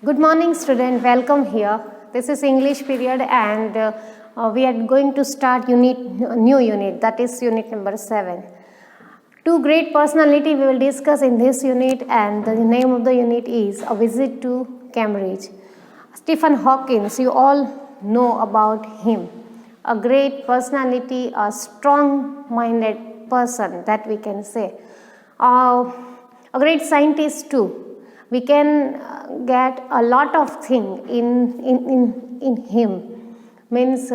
Good morning, student. Welcome here. This is English period, and we are going to start new unit. That is unit number 7. Two great personality we will discuss in this unit, and the name of the unit is A Visit to Cambridge. Stephen Hawking, you all know about him. A great personality, a strong-minded person that we can say. A great scientist too. We can get a lot of things in him. Means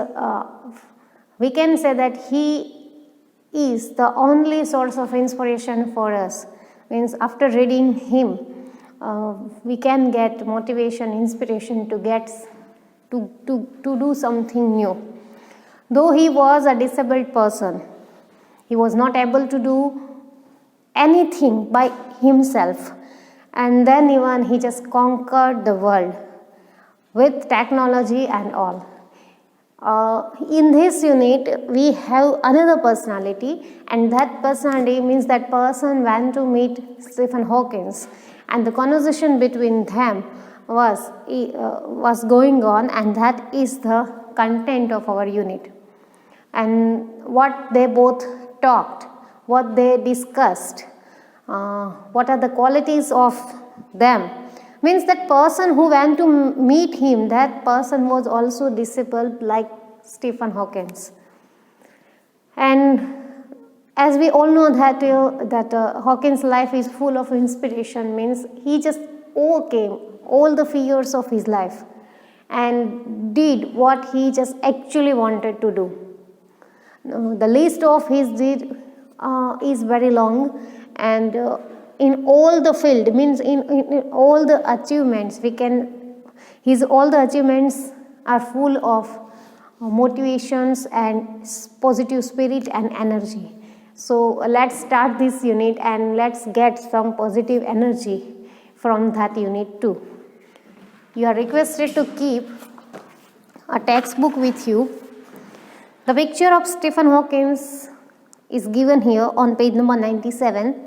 we can say that he is the only source of inspiration for us. Means after reading him, we can get motivation, inspiration to get to do something new. Though he was a disabled person, he was not able to do anything by himself. And then even he just conquered the world with technology and all. In this unit, we have another personality, and that personality means that person went to meet Stephen Hawking, and the conversation between them was going on, and that is the content of our unit. And what they both talked, what they discussed. What are the qualities of them? Means that person who went to meet him, that person was also disabled like Stephen Hawking. And as we all know that Hawking's life is full of inspiration, means he just overcame all the fears of his life and did what he just actually wanted to do. The list of his deed is very long. And in all the field, means in all the achievements, all the achievements are full of motivations and positive spirit and energy. So let's start this unit and let's get some positive energy from that unit too. You are requested to keep a textbook with you. The picture of Stephen Hawking is given here on page number 97.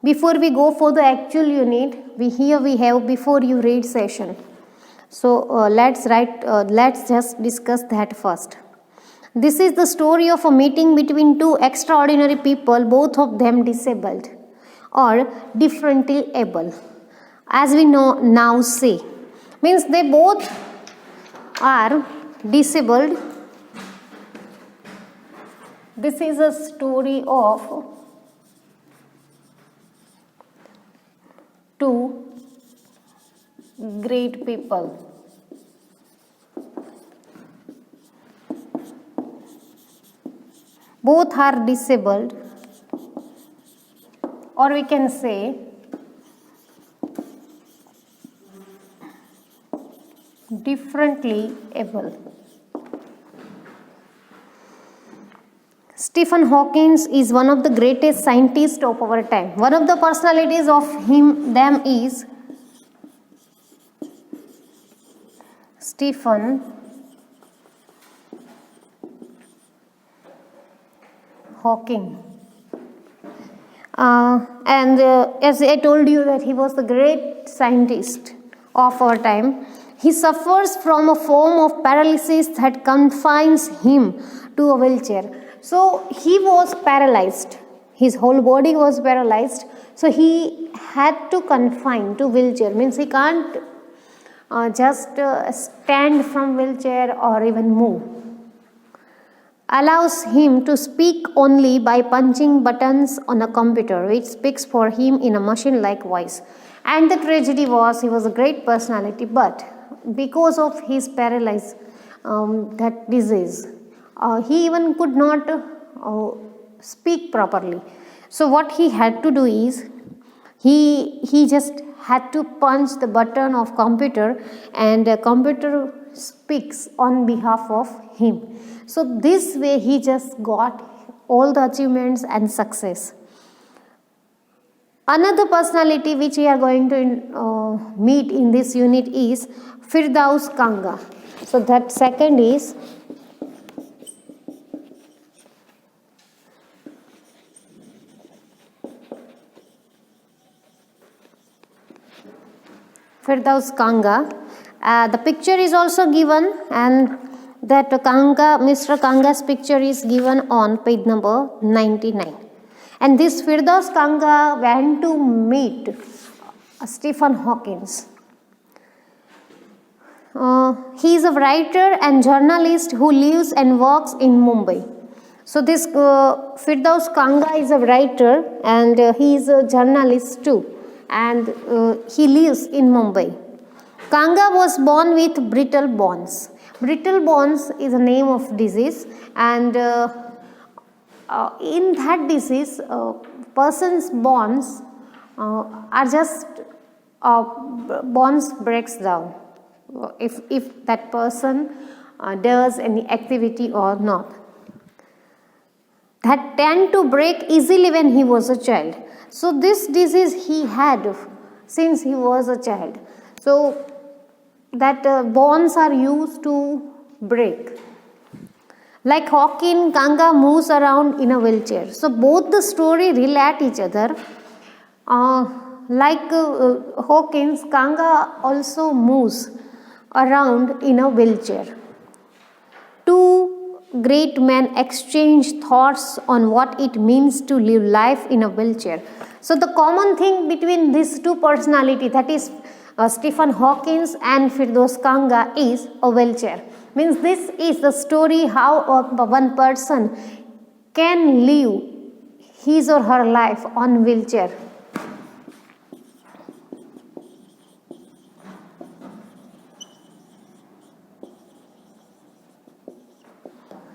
Before we go for the actual unit, we have before you read session. So let's just discuss that first. This is the story of a meeting between two extraordinary people, both of them disabled or differently able. As we know now say, means they both are disabled. This is a story of two great people. Both are disabled, or we can say differently able. Stephen Hawking is one of the greatest scientists of our time. One of the personalities of them is Stephen Hawking. As I told you that he was the great scientist of our time. He suffers from a form of paralysis that confines him to a wheelchair. So he was paralyzed. His whole body was paralyzed. So he had to confine to wheelchair. Means he can't just stand from wheelchair or even move. Allows him to speak only by punching buttons on a computer, which speaks for him in a machine-like voice. And the tragedy was he was a great personality, but because of his paralysis, that disease, he even could not speak properly. So what he had to do is he just had to punch the button of computer, and the computer speaks on behalf of him. So this way he just got all the achievements and success. Another personality which we are going to meet in this unit is Firdaus Kanga. So that second is Firdaus Kanga. The picture is also given, and that Mr. Kanga's picture is given on page number 99. And this Firdaus Kanga went to meet Stephen Hawking. He is a writer and journalist who lives and works in Mumbai. So this Firdaus Kanga is a writer and he is a journalist too, and he lives in Mumbai. Kanga was born with brittle bones. Brittle bones is a name of disease, and in that disease, person's bones are just bones breaks down if that person does any activity or not. That tend to break easily when he was a child. So this disease he had since he was a child. So that bones are used to break. Like Hawking, Kanga moves around in a wheelchair. So both the story relate each other. Like Hawkins, Kanga also moves around in a wheelchair. Two great men exchange thoughts on what it means to live life in a wheelchair. So the common thing between these two personalities, that is Stephen Hawking and Firdaus Kanga, is a wheelchair. Means this is the story how one person can live his or her life on wheelchair.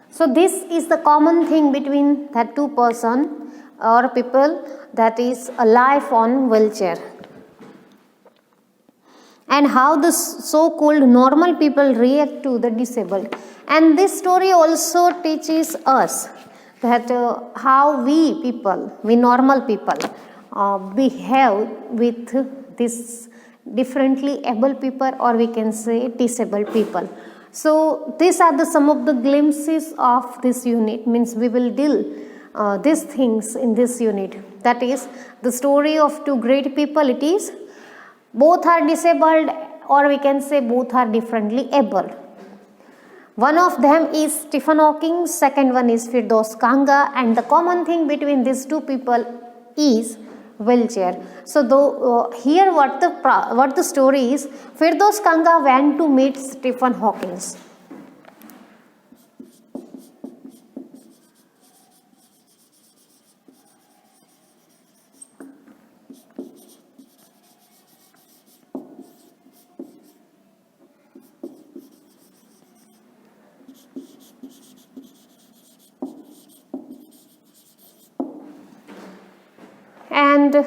So this is the common thing between that two person or people, that is a life on wheelchair. And how the so-called normal people react to the disabled. And this story also teaches us that how we normal people behave with this differently able people, or we can say disabled people. So these are some of the glimpses of this unit. Means we will deal these things in this unit. That is the story of two great people. It is both are disabled, or we can say both are differently able. One of them is Stephen Hawking, second one is Firdaus Kanga, and the common thing between these two people is wheelchair. So here what the story is, Firdaus Kanga went to meet Stephen Hawking. And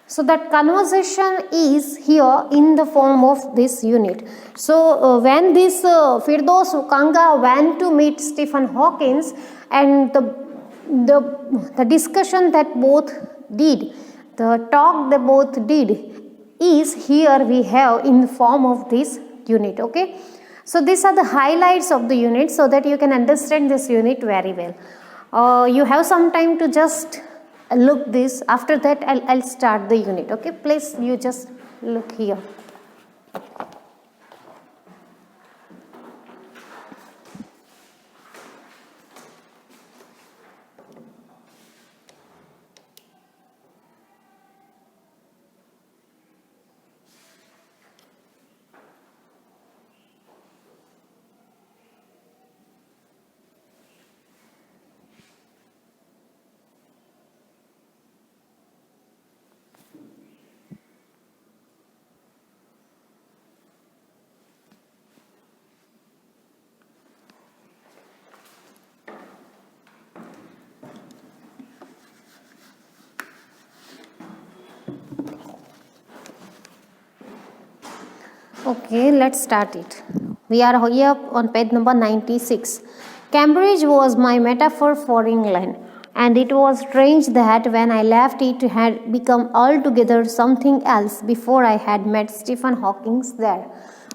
so that conversation is here in the form of this unit. So when this Firdaus Kanga went to meet Stephen Hawking, and the discussion that both did, the talk they both did, is here we have in the form of this unit. Okay. So these are the highlights of the unit, so that you can understand this unit very well. You have some time to just look this. After that I'll start the unit. Okay, please you just look here. Okay, let's start it. We are here on page number 96. Cambridge was my metaphor for England, and it was strange that when I left it had become altogether something else before I had met Stephen Hawking there.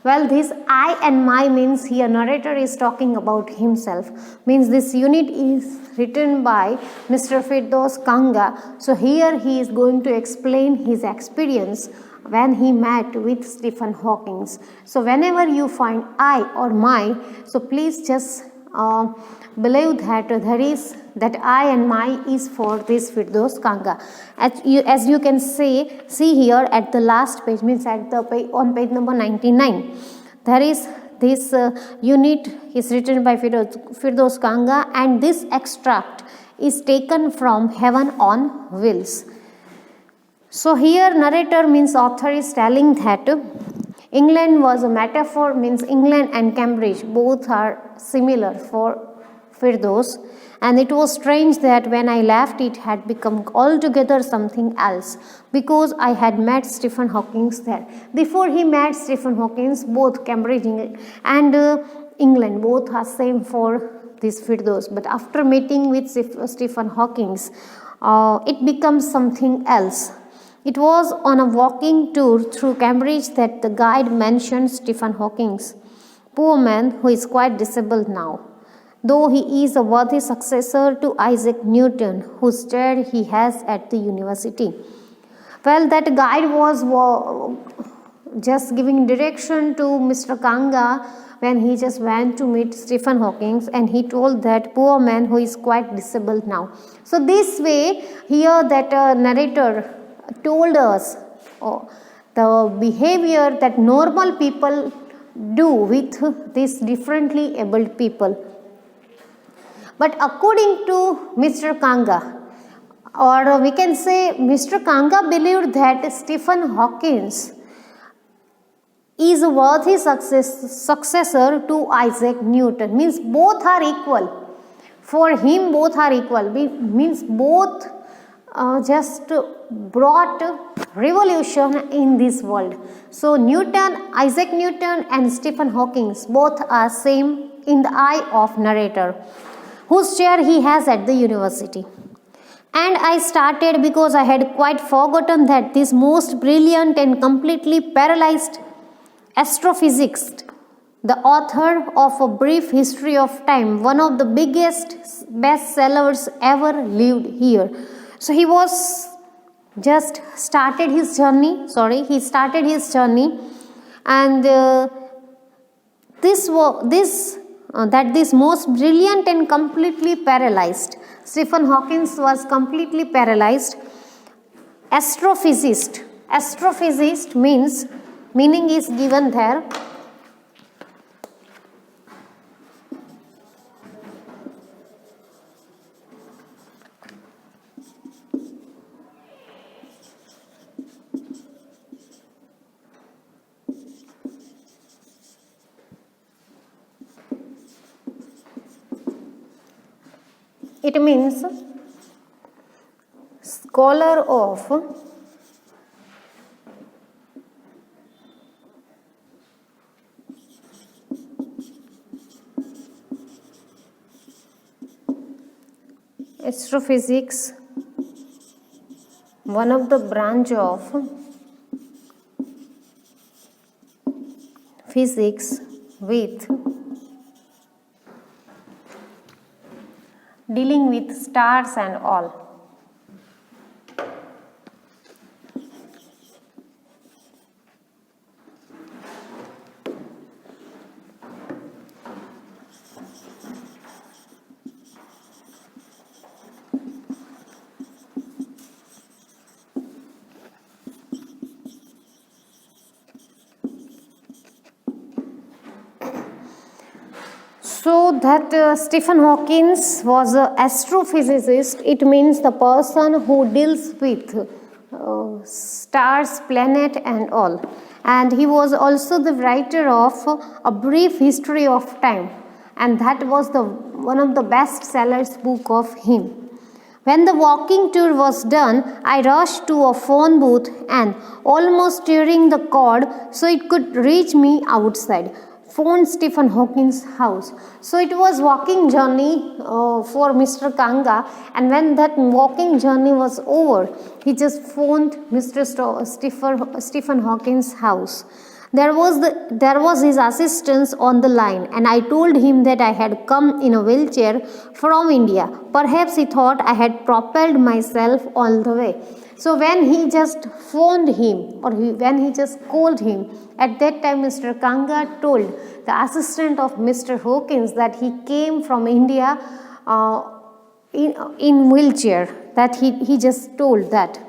Well, this I and my means here narrator is talking about himself. Means this unit is written by Mr. Firdaus Kanga. So here he is going to explain his experience when he met with Stephen Hawking. So whenever you find I or my, so please just believe that there is that I and my is for this Firdaus Kanga. As you can see here at the last page, means at the page, on page number 99, there is this unit is written by Firdaus Kanga, and this extract is taken from Heaven on Wheels. So here narrator means author is telling that England was a metaphor, means England and Cambridge both are similar for Firdaus, and it was strange that when I left it had become altogether something else because I had met Stephen Hawking there. Before he met Stephen Hawking, both Cambridge and England both are same for this Firdaus, but after meeting with Stephen Hawking, it becomes something else. It was on a walking tour through Cambridge that the guide mentioned Stephen Hawking, poor man who is quite disabled now, though he is a worthy successor to Isaac Newton, whose chair he has at the university. Well, that guide was just giving direction to Mr. Kanga when he just went to meet Stephen Hawking, and he told that poor man who is quite disabled now. So this way here that narrator told us the behavior that normal people do with these differently abled people. But according to Mr. Kanga, or we can say Mr. Kanga believed that Stephen Hawking is a worthy successor to Isaac Newton. Means both are equal. For him both are equal. Means both just brought revolution in this world. So Isaac Newton and Stephen Hawking both are same in the eye of narrator, whose chair he has at the university. And I started because I had quite forgotten that this most brilliant and completely paralyzed astrophysicist, the author of A Brief History of Time, one of the biggest bestsellers ever lived here. So he was just started his journey, and this most brilliant and completely paralyzed, Stephen Hawking was completely paralyzed astrophysicist meaning is given there. It means scholar of astrophysics, one of the branch of physics with dealing with stars and all. So that Stephen Hawking was an astrophysicist. It means the person who deals with stars, planet and all. And he was also the writer of A Brief History of Time, and that was one of the best sellers book of him. When the walking tour was done, I rushed to a phone booth and almost tearing the cord so it could reach me outside, phoned Stephen Hawking's house. So it was walking journey for Mr. Kanga, and when that walking journey was over, he just phoned Mr. Stephen Hawking's house. There was his assistant on the line, and I told him that I had come in a wheelchair from India. Perhaps he thought I had propelled myself all the way. So when he just phoned him, or when he just called him, at that time Mr. Kanga told the assistant of Mr. Hawkins that he came from India in wheelchair. That he just told that.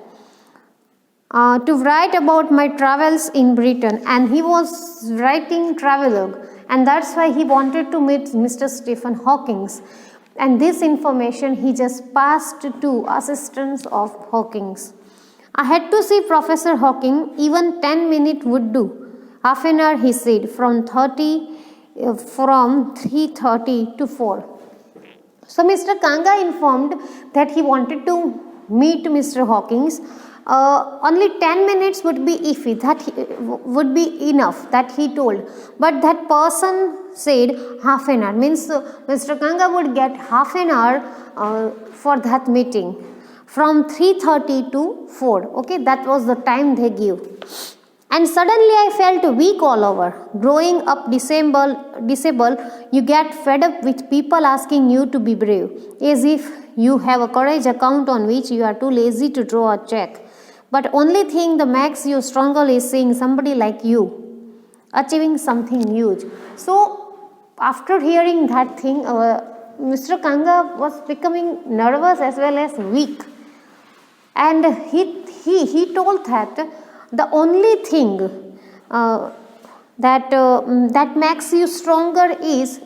To write about my travels in Britain, and he was writing travelogue, and that's why he wanted to meet Mr. Stephen Hawking. And this information he just passed to assistants of Hawking's. I had to see Professor Hawking, even 10 minutes would do. Half an hour, he said, from 3:30 to 4. So Mr. Kanga informed that he wanted to meet Mr. Hawkins. Only 10 minutes would be iffy, that would be enough, that he told. But that person said half an hour, means Mr. Kanga would get half an hour for that meeting from 3:30 to 4. Okay, that was the time they give. And suddenly I felt weak all over. Growing up disabled, you get fed up with people asking you to be brave, as if you have a courage account on which you are too lazy to draw a check. But only thing that makes you stronger is seeing somebody like you achieving something huge. So after hearing that thing, Mr. Kanga was becoming nervous as well as weak. And he told that the only thing that makes you stronger is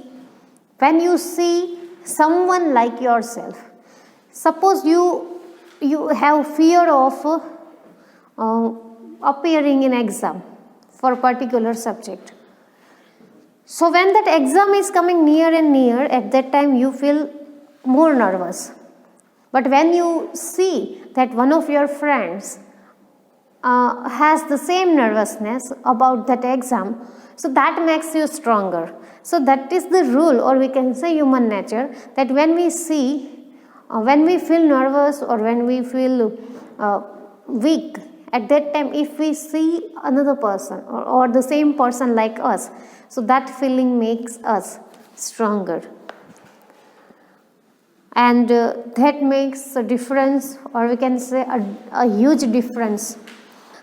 when you see someone like yourself. Suppose you have fear of appearing in exam for a particular subject. So when that exam is coming near and near, at that time you feel more nervous. But when you see that one of your friends has the same nervousness about that exam, so that makes you stronger. So that is the rule, or we can say human nature, that when we feel nervous or when we feel weak, at that time if we see another person or the same person like us, so that feeling makes us stronger. And that makes a difference, or we can say a huge difference.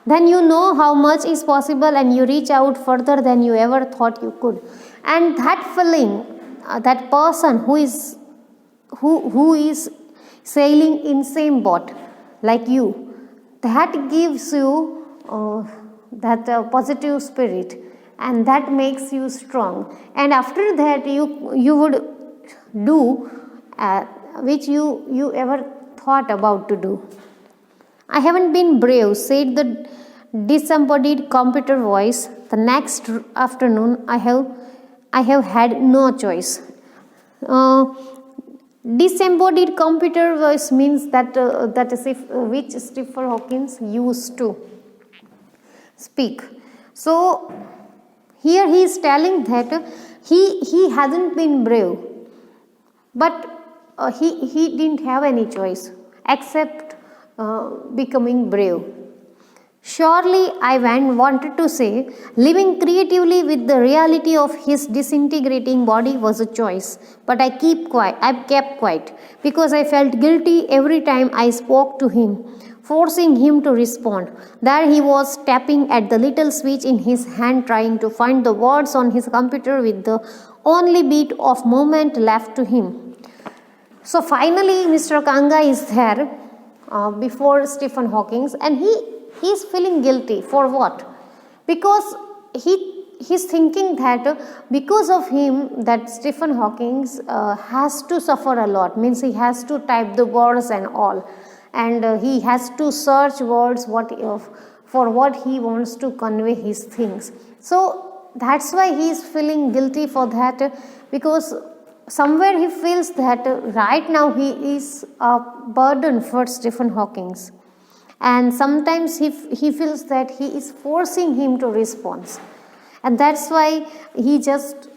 Then you know how much is possible and you reach out further than you ever thought you could. And that feeling, that person who is sailing in same boat like you, that gives you that positive spirit, and that makes you strong. And after that you would do which you ever thought about to do. I haven't been brave, said the disembodied computer voice. The next afternoon I have had no choice. Disembodied computer voice means that is which Stephen Hawking used to speak. So here he is telling that he hasn't been brave, but he didn't have any choice except becoming brave. Surely, I wanted to say, living creatively with the reality of his disintegrating body was a choice. But I kept quiet because I felt guilty every time I spoke to him, forcing him to respond. There he was tapping at the little switch in his hand, trying to find the words on his computer with the only bit of movement left to him. So finally, Mr. Kanga is there before Stephen Hawking, and he is feeling guilty for what? Because he's thinking that because of him that Stephen Hawking has to suffer a lot, means he has to type the words and all, and he has to search words for what he wants to convey his things. So that's why he is feeling guilty for that, because somewhere he feels that right now he is a burden for Stephen Hawking. And sometimes he feels that he is forcing him to respond. and that's why he just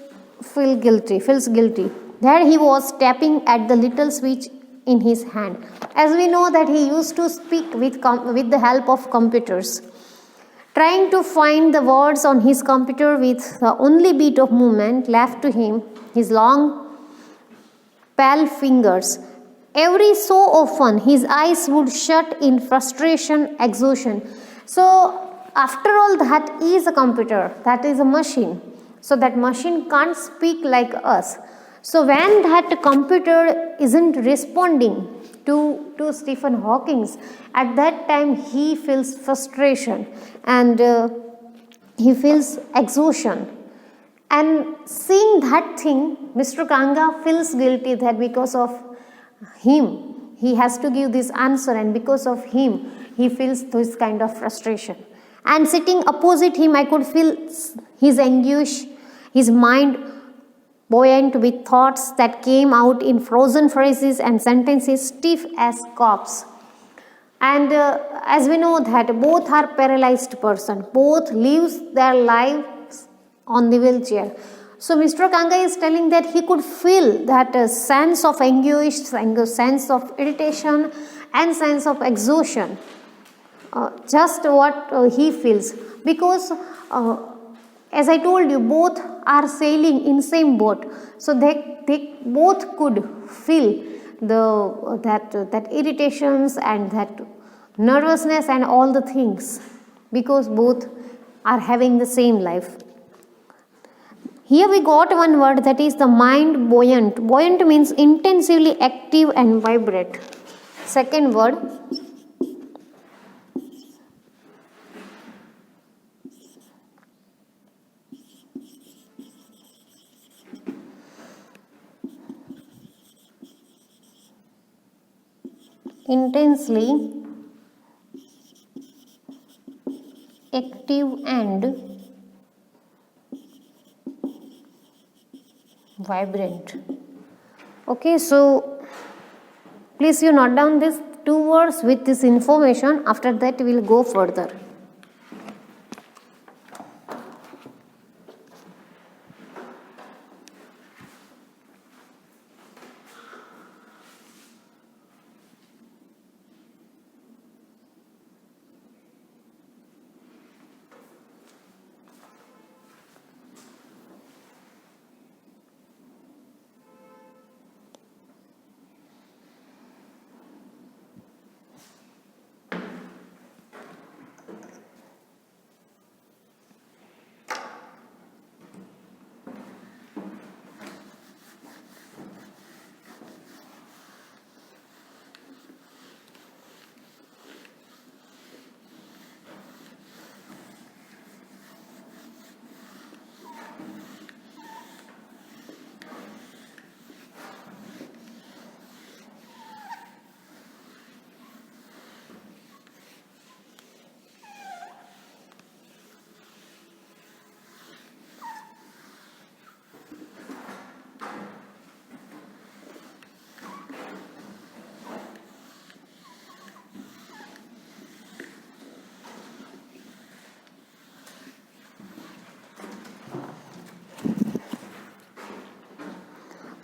feels guilty. There he was tapping at the little switch in his hand. As we know that he used to speak with the help of computers, trying to find the words on his computer with the only bit of movement left to him, his long pale fingers. Every so often, his eyes would shut in frustration, exhaustion. So, after all, that is a computer, that is a machine. So, that machine can't speak like us. So, when that computer isn't responding to Stephen Hawking, at that time he feels frustration and he feels exhaustion. And seeing that thing, Mr. Kanga feels guilty that because of him, he has to give this answer, and because of him, he feels this kind of frustration. And sitting opposite him, I could feel his anguish, his mind buoyant with thoughts that came out in frozen phrases and sentences stiff as corpse. And as we know that both are paralyzed person, both lives their lives on the wheelchair. So Mr. Kanga is telling that he could feel that sense of anguish, sense of irritation and sense of exhaustion. Just what he feels, because as I told you, both are sailing in same boat, so they both could feel that irritations and that nervousness and all the things, because both are having the same life. Here we got one word, that is the mind buoyant. Buoyant means intensively active and vibrant. Second word, intensely active and vibrant. Okay, so please you note down these two words with this information. After that we will go further.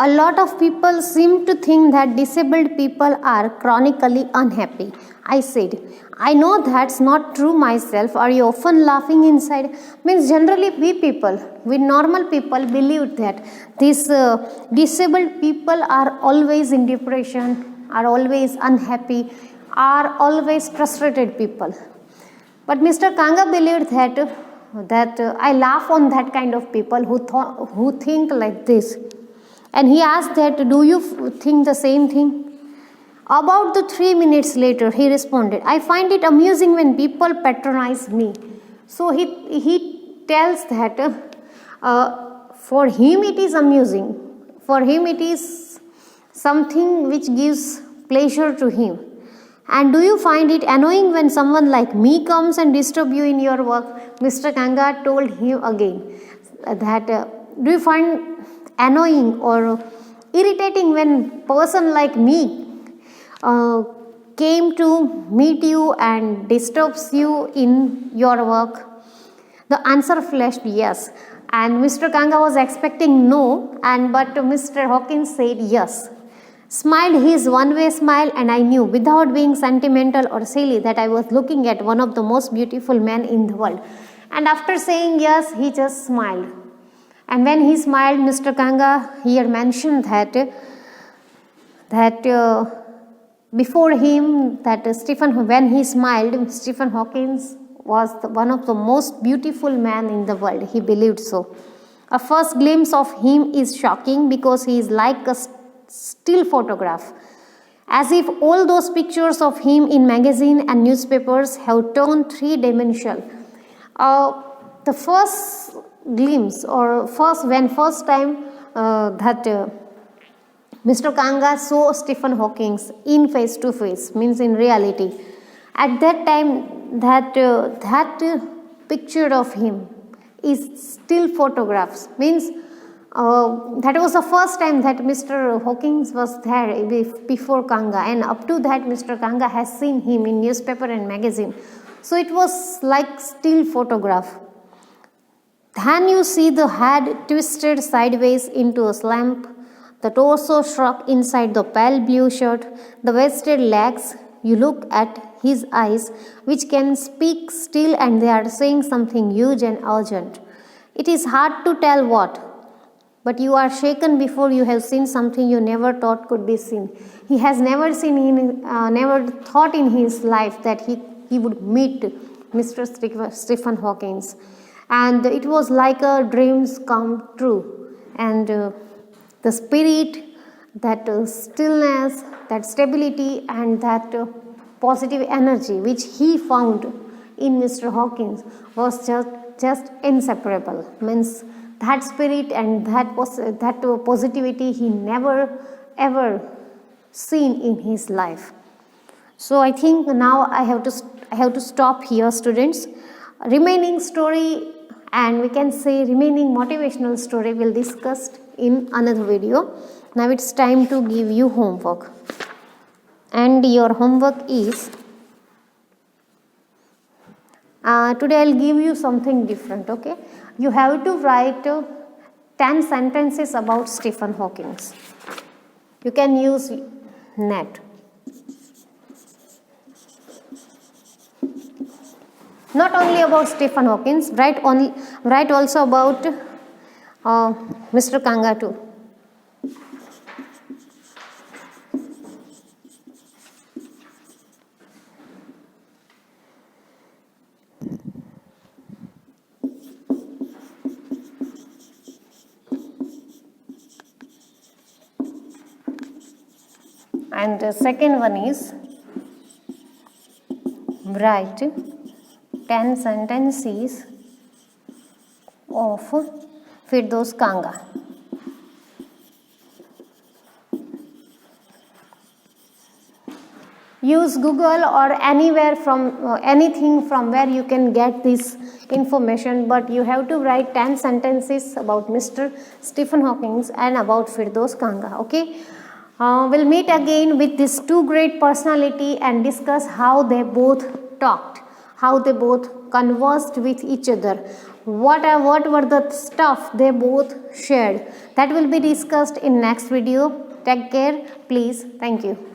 A lot of people seem to think that disabled people are chronically unhappy. I said, I know that's not true myself. Are you often laughing inside? Means generally we normal people believe that these disabled people are always in depression, are always unhappy, are always frustrated people. But Mr. Kanga believed that I laugh on that kind of people who think like this. And he asked that, do you think the same thing? About the 3 minutes later, he responded, I find it amusing when people patronize me. So he tells that for him it is amusing. For him it is something which gives pleasure to him. And do you find it annoying when someone like me comes and disturb you in your work? Mr. Kanga told him again that do you find annoying or irritating when person like me came to meet you and disturbs you in your work? The answer flashed yes, and Mr. Kanga was expecting no, but Mr. Hawkins said yes. Smiled his one-way smile, and I knew, without being sentimental or silly, that I was looking at one of the most beautiful men in the world. And after saying yes, he just smiled. And when he smiled, Mr. Kanga here mentioned that before him, when he smiled, Stephen Hawkins was one of the most beautiful men in the world. He believed so. A first glimpse of him is shocking because he is like a still photograph, as if all those pictures of him in magazine and newspapers have turned three-dimensional. The first glimpse, or first time that Mr. Kanga saw Stephen Hawking in face to face, means in reality. At that time, that picture of him is still photographs, means that was the first time that Mr. Hawkins was there before Kanga, and up to that Mr. Kanga has seen him in newspaper and magazine. So it was like still photograph. Then you see the head twisted sideways into a slump, the torso shrunk inside the pale blue shirt, the wasted legs. You look at his eyes, which can speak still, and they are saying something huge and urgent. It is hard to tell what, but you are shaken before you have seen something you never thought could be seen. He has never thought in his life that he would meet Mr. Stephen Hawking. And it was like a dreams come true. And the spirit, that stillness, that stability, and that positive energy which he found in Mr. Hawking was just inseparable. Means that spirit and that positivity he never ever seen in his life. So I think now I have to stop here, students. Remaining story, and we can say remaining motivational story, will discuss in another video. Now it's time to give you homework, and your homework is today I'll give you something different. Okay, you have to write 10 sentences about Stephen Hawking. You can use net. Not only about Stephen Hawking, write also about Mr. Kanga too. And the second one is write 10 sentences of Firdaus Kanga. Use Google or anywhere from anything from where you can get this information, but you have to write 10 sentences about Mr. Stephen Hawking and about Firdaus Kanga. Okay, we'll meet again with these two great personality and discuss how they both talked, how they both conversed with each other, what were the stuff they both shared. That will be discussed in next video. Take care, please. Thank you.